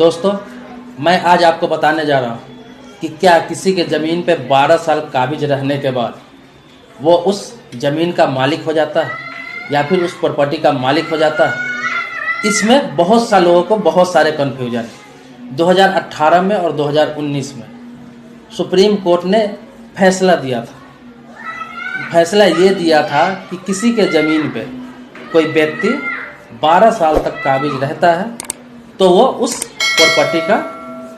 दोस्तों, मैं आज आपको बताने जा रहा हूँ कि क्या किसी के ज़मीन पे 12 साल काबिज रहने के बाद वो उस ज़मीन का मालिक हो जाता है या फिर उस प्रॉपर्टी का मालिक हो जाता है। इसमें बहुत सा लोगों को बहुत सारे कन्फ्यूजन है। 2018 में और 2019 में सुप्रीम कोर्ट ने फैसला दिया था। फैसला ये दिया था कि किसी के ज़मीन पे कोई व्यक्ति 12 साल तक काबिज रहता है तो वो उस प्रॉपर्टी का,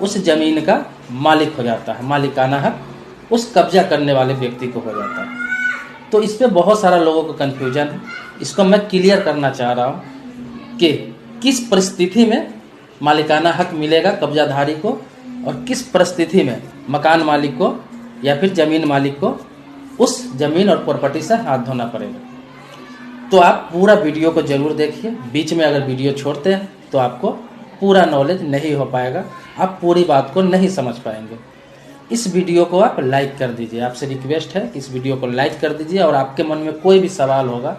उस ज़मीन का मालिक हो जाता है। मालिकाना हक उस कब्जा करने वाले व्यक्ति को हो जाता है। तो इस पे बहुत सारा लोगों को कन्फ्यूजन है। इसको मैं क्लियर करना चाह रहा हूँ कि किस परिस्थिति में मालिकाना हक मिलेगा कब्जाधारी को और किस परिस्थिति में मकान मालिक को या फिर ज़मीन मालिक को उस ज़मीन और प्रॉपर्टी से हाथ धोना पड़ेगा। तो आप पूरा वीडियो को ज़रूर देखिए। बीच में अगर वीडियो छोड़ते हैं तो आपको पूरा नॉलेज नहीं हो पाएगा, आप पूरी बात को नहीं समझ पाएंगे। इस वीडियो को आप लाइक कर दीजिए। आपसे रिक्वेस्ट है कि इस वीडियो को लाइक कर दीजिए और आपके मन में कोई भी सवाल होगा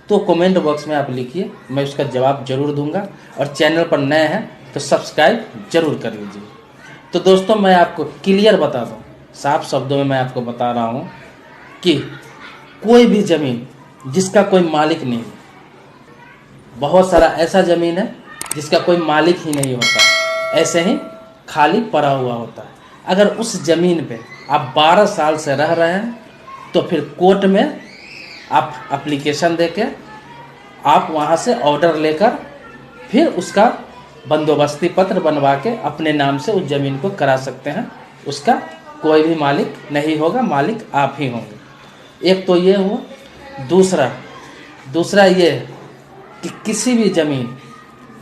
तो कमेंट बॉक्स में आप लिखिए, मैं उसका जवाब जरूर दूंगा। और चैनल पर नए हैं तो सब्सक्राइब जरूर कर लीजिए। तो दोस्तों, मैं आपको क्लियर बता दूँ, साफ शब्दों में मैं आपको बता रहा हूँ कि कोई भी ज़मीन जिसका कोई मालिक नहीं, बहुत सारा ऐसा ज़मीन है जिसका कोई मालिक ही नहीं होता, ऐसे ही खाली पड़ा हुआ होता है। अगर उस ज़मीन पे आप 12 साल से रह रहे हैं तो फिर कोर्ट में आप एप्लीकेशन देके आप वहाँ से ऑर्डर लेकर फिर उसका बंदोबस्ती पत्र बनवा के अपने नाम से उस ज़मीन को करा सकते हैं। उसका कोई भी मालिक नहीं होगा, मालिक आप ही होंगे। एक तो ये हुआ। दूसरा ये कि किसी भी ज़मीन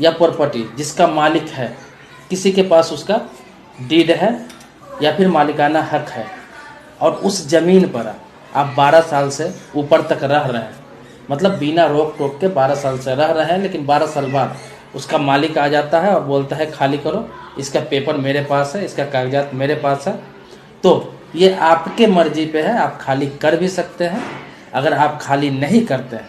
या प्रॉपर्टी जिसका मालिक है, किसी के पास उसका डीड है या फिर मालिकाना हक है और उस ज़मीन पर आप 12 साल से ऊपर तक रह रहे हैं, मतलब बिना रोक टोक के 12 साल से रह रहे हैं, लेकिन 12 साल बाद उसका मालिक आ जाता है और बोलता है खाली करो, इसका पेपर मेरे पास है, इसका कागजात मेरे पास है। तो ये आपके मर्जी पे है, आप खाली कर भी सकते हैं। अगर आप खाली नहीं करते हैं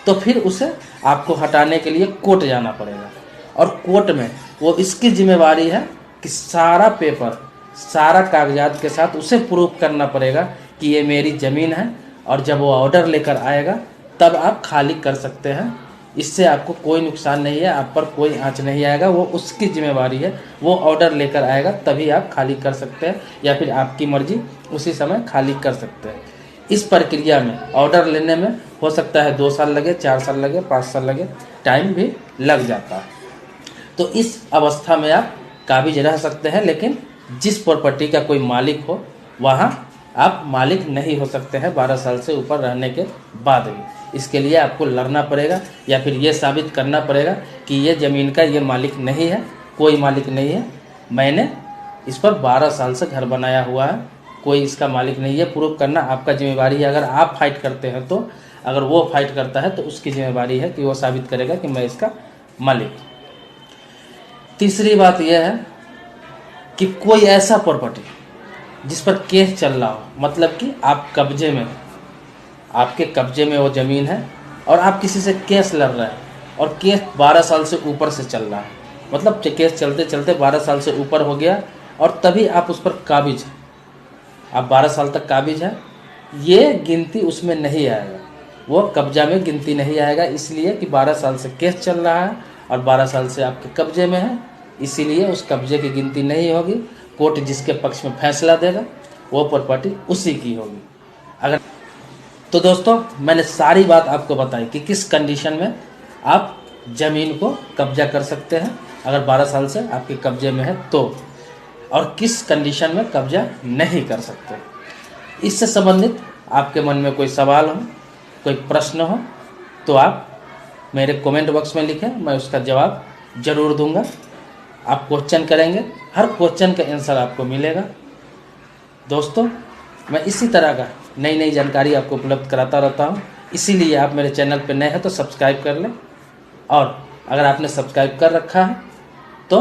तो फिर उसे आपको हटाने के लिए कोर्ट जाना पड़ेगा और कोर्ट में वो इसकी जिम्मेवारी है कि सारा पेपर, सारा कागजात के साथ उसे प्रूफ करना पड़ेगा कि ये मेरी ज़मीन है। और जब वो ऑर्डर लेकर आएगा तब आप खाली कर सकते हैं। इससे आपको कोई नुकसान नहीं है, आप पर कोई आँच नहीं आएगा, वो उसकी जिम्मेवारी है। वो ऑर्डर लेकर आएगा तभी आप खाली कर सकते हैं या फिर आपकी मर्जी उसी समय खाली कर सकते हैं। इस प्रक्रिया में ऑर्डर लेने में हो सकता है 2 साल लगे, 4 साल लगे, 5 साल लगे, टाइम भी लग जाता है। तो इस अवस्था में आप काबिज रह सकते हैं, लेकिन जिस प्रॉपर्टी का कोई मालिक हो वहाँ आप मालिक नहीं हो सकते हैं 12 साल से ऊपर रहने के बाद भी। इसके लिए आपको लड़ना पड़ेगा या फिर ये साबित करना पड़ेगा कि ये ज़मीन का ये मालिक नहीं है, कोई मालिक नहीं है, मैंने इस पर 12 साल से घर बनाया हुआ है, कोई इसका मालिक नहीं है। प्रूफ करना आपका जिम्मेवारी है। अगर आप फाइट करते हैं तो, अगर वो फाइट करता है तो उसकी जिम्मेवारी है कि वो साबित करेगा कि मैं इसका मालिक। तीसरी बात यह है कि कोई ऐसा प्रॉपर्टी जिस पर केस चल रहा हो, मतलब कि आप कब्जे में, आपके कब्जे में वो ज़मीन है और आप किसी से केस लड़ रहे हैं और केस 12 साल से ऊपर से चल रहा है, मतलब केस चलते चलते 12 साल से ऊपर हो गया और तभी आप उस पर काबिज हैं, आप 12 साल तक काबिज हैं, ये गिनती उसमें नहीं आएगा, वो कब्जा में गिनती नहीं आएगा। इसलिए कि 12 साल से केस चल रहा है और 12 साल से आपके कब्जे में है, इसीलिए उस कब्जे की गिनती नहीं होगी। कोर्ट जिसके पक्ष में फैसला देगा वो प्रॉपर्टी उसी की होगी। अगर तो दोस्तों, मैंने सारी बात आपको बताई कि किस कंडीशन में आप ज़मीन को कब्जा कर सकते हैं अगर 12 साल से आपके कब्जे में है तो, और किस कंडीशन में कब्जा नहीं कर सकते। इससे संबंधित आपके मन में कोई सवाल हो, कोई प्रश्न हो तो आप मेरे कमेंट बॉक्स में लिखें, मैं उसका जवाब ज़रूर दूंगा। आप क्वेश्चन करेंगे, हर क्वेश्चन का आंसर आपको मिलेगा। दोस्तों, मैं इसी तरह का नई नई जानकारी आपको उपलब्ध कराता रहता हूँ, इसीलिए आप मेरे चैनल पर नए हैं तो सब्सक्राइब कर लें। और अगर आपने सब्सक्राइब कर रखा है तो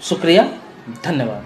शुक्रिया, धन्यवाद।